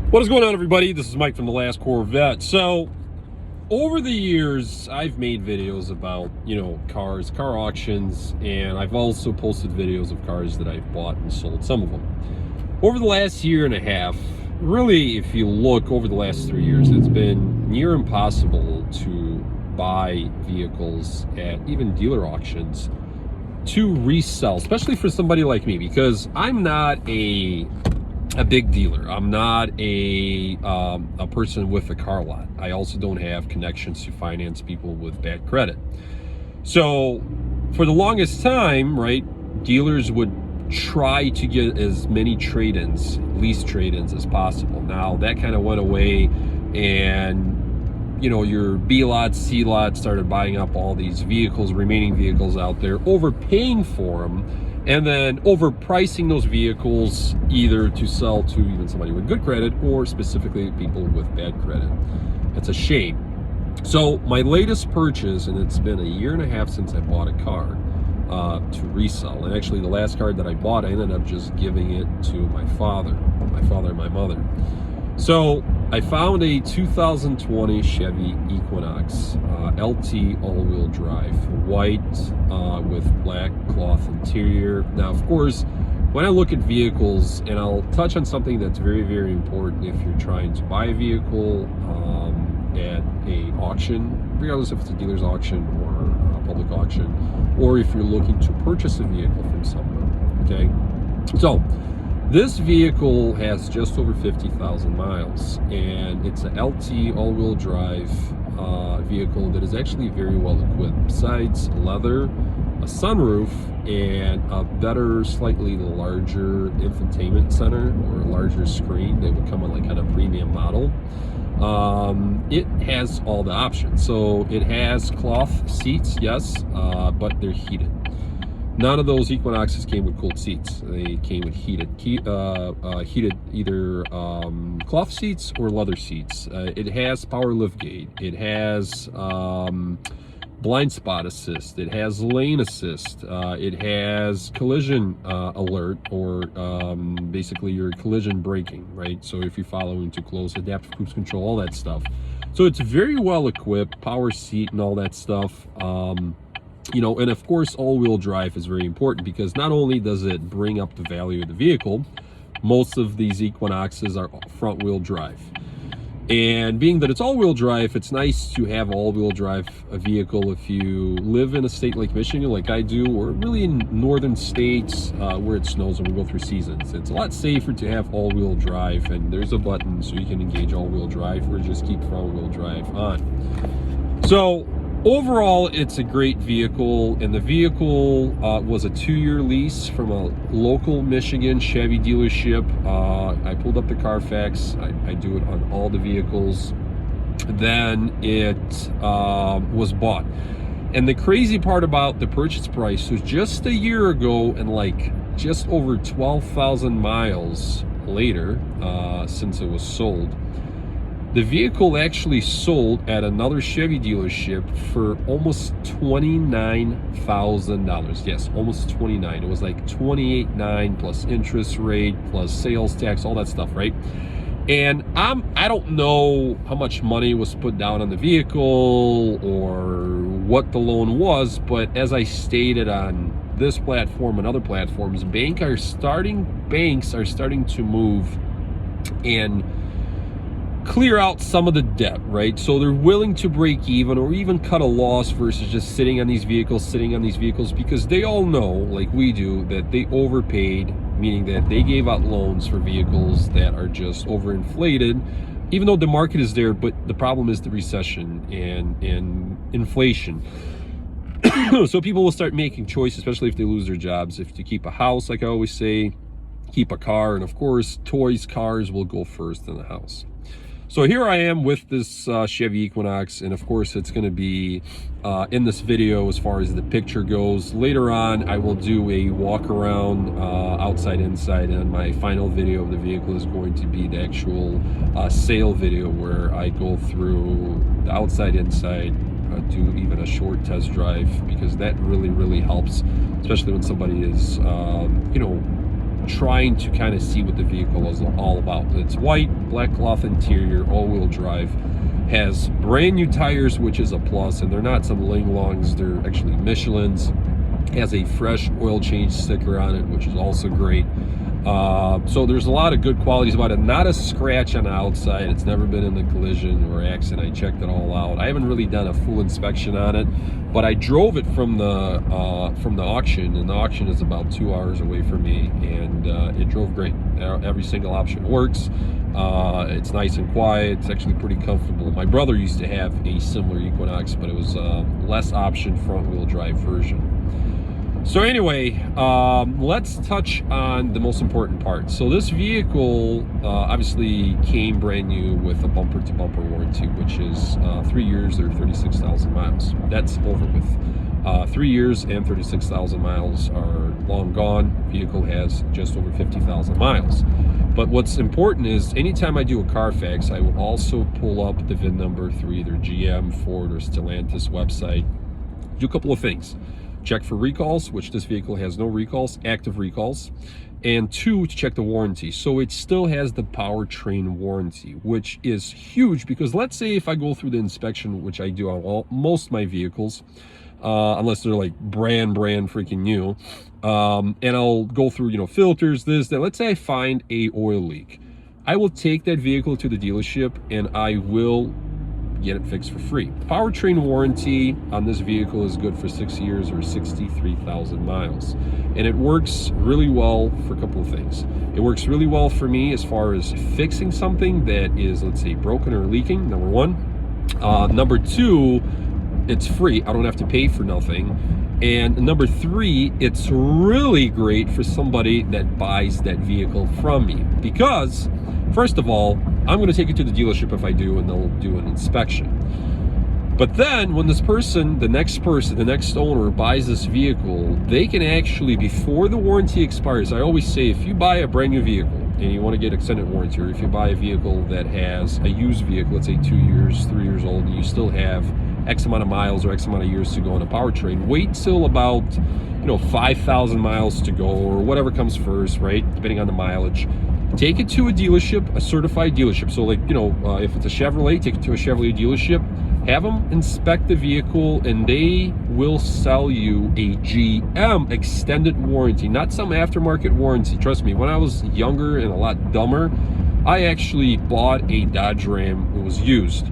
What is going on, everybody? This is Mike from The Last Corvette. So, over the years, I've made videos about, cars, car auctions, and I've also posted videos of cars that I've bought and sold, some of them. Over the last year and a half, really, if you look over the last 3 years, it's been near impossible to buy vehicles at even dealer auctions to resell, especially for somebody like me, because I'm not a big dealer. I'm not a person with a car lot. I also don't have connections to finance people with bad credit. So for the longest time, right, dealers would try to get as many trade-ins, lease trade-ins as possible. Now that kind of went away, and your B lot, C lot started buying up all these vehicles, remaining vehicles out there, overpaying for them, and then overpricing those vehicles either to sell to even somebody with good credit or specifically people with bad credit. It's a shame. So my latest purchase, and it's been a year and a half since I bought a car to resell, and actually the last car that I bought, I ended up just giving it to my father and my mother. So I found a 2020 Chevy Equinox LT all-wheel drive, white with black cloth interior. Now, of course, when I look at vehicles, and I'll touch on something that's very, very important if you're trying to buy a vehicle at a auction, regardless if it's a dealer's auction or a public auction, or if you're looking to purchase a vehicle from someone, okay? So this vehicle has just over 50,000 miles, and it's a LT all-wheel drive vehicle that is actually very well equipped. Besides leather, a sunroof, and a better, slightly larger infotainment center or a larger screen that would come on like kind of premium model, it has all the options. So it has cloth seats, yes, but they're heated. None of those Equinoxes came with cooled seats. They came with heated either cloth seats or leather seats. It has power liftgate. It has blind spot assist. It has lane assist. It has collision alert, or basically your collision braking, right? So if you're following too close, adaptive cruise control, all that stuff. So it's very well equipped, power seat and all that stuff. And of course, all-wheel drive is very important because not only does it bring up the value of the vehicle, most of these Equinoxes are front-wheel drive. And being that it's all-wheel drive, it's nice to have all-wheel drive a vehicle if you live in a state like Michigan, like I do, or really in northern states where it snows and we go through seasons. It's a lot safer to have all-wheel drive, and there's a button so you can engage all-wheel drive or just keep front-wheel drive on. So overall, it's a great vehicle, and the vehicle was a 2-year lease from a local Michigan Chevy dealership. I pulled up the Carfax. I do it on all the vehicles. Then it was bought. And the crazy part about the purchase price was just a year ago, and like just over 12,000 miles later since it was sold, the vehicle actually sold at another Chevy dealership for almost $29,000. Yes, almost 29. It was like 28.9 plus interest rate plus sales tax, all that stuff, right? And I don't know how much money was put down on the vehicle or what the loan was, but as I stated on this platform and other platforms, banks are starting to move and clear out some of the debt, right? So they're willing to break even or even cut a loss versus just sitting on these vehicles, because they all know, like we do, that they overpaid, meaning that they gave out loans for vehicles that are just overinflated, even though the market is there. But the problem is the recession and inflation. So people will start making choices, especially if they lose their jobs, if to keep a house, like I always say, keep a car, and of course, cars will go first in the house. So here I am with this Chevy Equinox, and of course it's going to be in this video as far as the picture goes. Later on, I will do a walk around outside, inside, and my final video of the vehicle is going to be the actual sale video where I go through the outside, inside, do even a short test drive, because that really helps, especially when somebody is, trying to kind of see what the vehicle is all about. It's white, black cloth interior, all-wheel drive, has brand new tires, which is a plus, and they're not some Ling Longs, they're actually Michelin's. Has a fresh oil change sticker on it, which is also great. So there's a lot of good qualities about it. Not a scratch on the outside. It's never been in a collision or accident. I checked it all out. I haven't really done a full inspection on it, but I drove it from the auction, and the auction is about 2 hours away from me, and it drove great. Every single option works. It's nice and quiet. It's actually pretty comfortable. My brother used to have a similar Equinox, but it was less option front wheel drive version. So anyway, let's touch on the most important part. So this vehicle obviously came brand new with a bumper-to-bumper warranty, which is 3 years or 36,000 miles. That's over with. 3 years and 36,000 miles are long gone. Vehicle has just over 50,000 miles. But what's important is anytime I do a Carfax, I will also pull up the VIN number through either GM, Ford, or Stellantis website. Do a couple of things. Check for recalls, which this vehicle has no recalls, active recalls, and 2, to check the warranty. So it still has the powertrain warranty, which is huge, because let's say if I go through the inspection, which I do on most of my vehicles, unless they're like brand freaking new, and I'll go through, you know, filters, this, that. Let's say I find a oil leak. I will take that vehicle to the dealership and I will get it fixed for free. Powertrain warranty on this vehicle is good for 6 years or 63,000 miles. And it works really well for a couple of things. It works really well for me as far as fixing something that is, let's say, broken or leaking, number one. Number 2, it's free. I don't have to pay for nothing. And number 3, it's really great for somebody that buys that vehicle from me, because first of all, I'm going to take it to the dealership if I do, and they'll do an inspection. But then when this person, the next owner buys this vehicle, they can actually, before the warranty expires, I always say, if you buy a brand new vehicle and you want to get extended warranty, or if you buy a vehicle that has a used vehicle, let's say 2 years, 3 years old, and you still have X amount of miles or X amount of years to go on a powertrain, wait till about, 5,000 miles to go, or whatever comes first, right? Depending on the mileage. Take it to a dealership, a certified dealership. So like, if it's a Chevrolet, take it to a Chevrolet dealership, have them inspect the vehicle, and they will sell you a GM extended warranty, not some aftermarket warranty. Trust me, when I was younger and a lot dumber, I actually bought a Dodge Ram. It was used.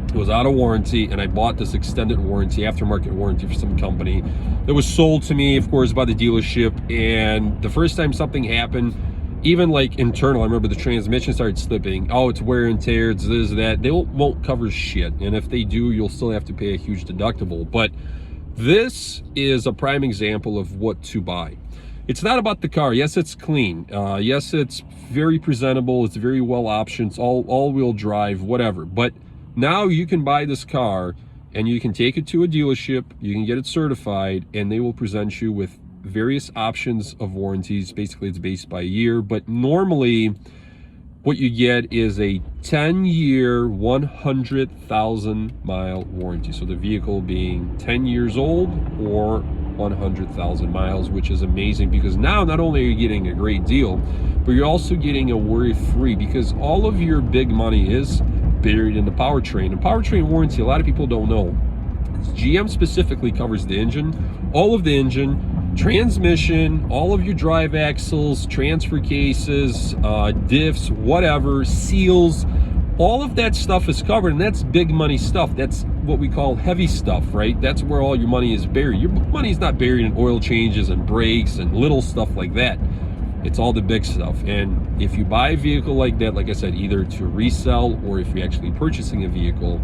It was out of warranty, and I bought this extended warranty, aftermarket warranty for some company that was sold to me, of course, by the dealership. And the first time something happened, even like internal, I remember the transmission started slipping. Oh, it's wear and tear, it's this, that. They won't cover shit. And if they do, you'll still have to pay a huge deductible. But this is a prime example of what to buy. It's not about the car. Yes, it's clean. Yes, it's very presentable. It's very well optioned. It's all-wheel drive, whatever. But now you can buy this car and you can take it to a dealership. You can get it certified, and they will present you with various options of warranties. Basically, it's based by year, but normally what you get is a 10-year 100,000 mile warranty. So the vehicle being 10 years old or 100,000 miles, which is amazing, because now not only are you getting a great deal, but you're also getting a worry-free, because all of your big money is buried in the powertrain. And powertrain warranty, a lot of people don't know, GM specifically covers the engine, all of the engine, transmission, all of your drive axles, transfer cases, diffs, whatever, seals, all of that stuff is covered, and that's big money stuff. That's what we call heavy stuff, right? That's where all your money is buried. Your money is not buried in oil changes and brakes and little stuff like that. It's all the big stuff. And if you buy a vehicle like that, like I said, either to resell or if you're actually purchasing a vehicle,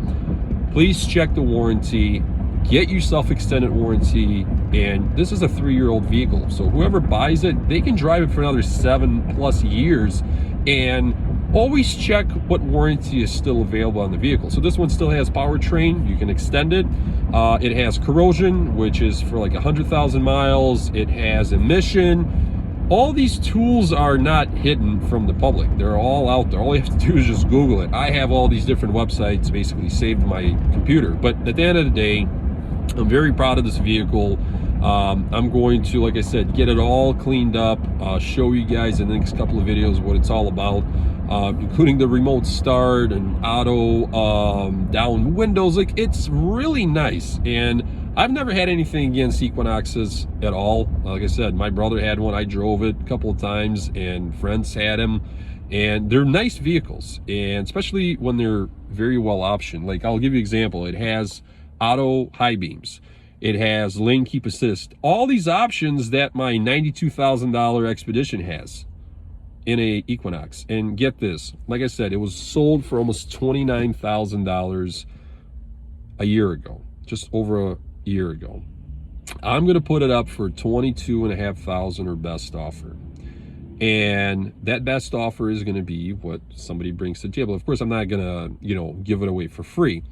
please check the warranty. Get yourself extended warranty, and this is a 3-year-old vehicle, so whoever buys it, they can drive it for another 7+ years. And always check what warranty is still available on the vehicle. So this one still has powertrain, you can extend it. It has corrosion, which is for like 100,000 miles. It has emission. All these tools are not hidden from the public. They're all out there. All you have to do is just Google it. I have all these different websites basically saved to my computer. But at the end of the day, I'm very proud of this vehicle. I'm going to, like I said, get it all cleaned up, show you guys in the next couple of videos what it's all about, including the remote start and auto down windows. Like, it's really nice. And I've never had anything against Equinoxes at all. Like I said, my brother had one. I drove it a couple of times, and friends had them, and they're nice vehicles, and especially when they're very well optioned. Like, I'll give you an example. It has auto high beams. It has lane keep assist. All these options that my $92,000 Expedition has in a Equinox. And get this, like I said, it was sold for almost $29,000 a year ago, just over a year ago. I'm going to put it up for $22,500 or best offer. And that best offer is going to be what somebody brings to the table. Of course, I'm not going to, give it away for free.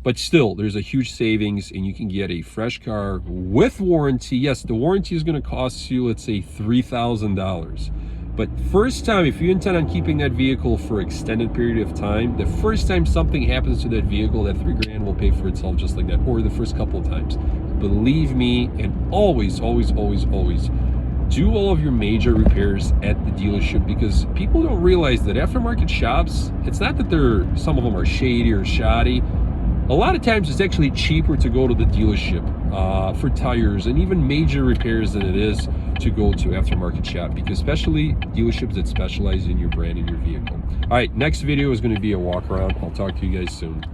But still, there's a huge savings, and you can get a fresh car with warranty. Yes, the warranty is going to cost you, let's say, $3,000. But first time, if you intend on keeping that vehicle for extended period of time, the first time something happens to that vehicle, that $3,000 will pay for itself just like that, or the first couple of times. Believe me, and always, always, always, always do all of your major repairs at the dealership, because people don't realize that aftermarket shops, it's not that some of them are shady or shoddy. A lot of times it's actually cheaper to go to the dealership for tires and even major repairs than it is to go to aftermarket shop, because especially dealerships that specialize in your brand and your vehicle. All right, next video is going to be a walk around. I'll talk to you guys soon.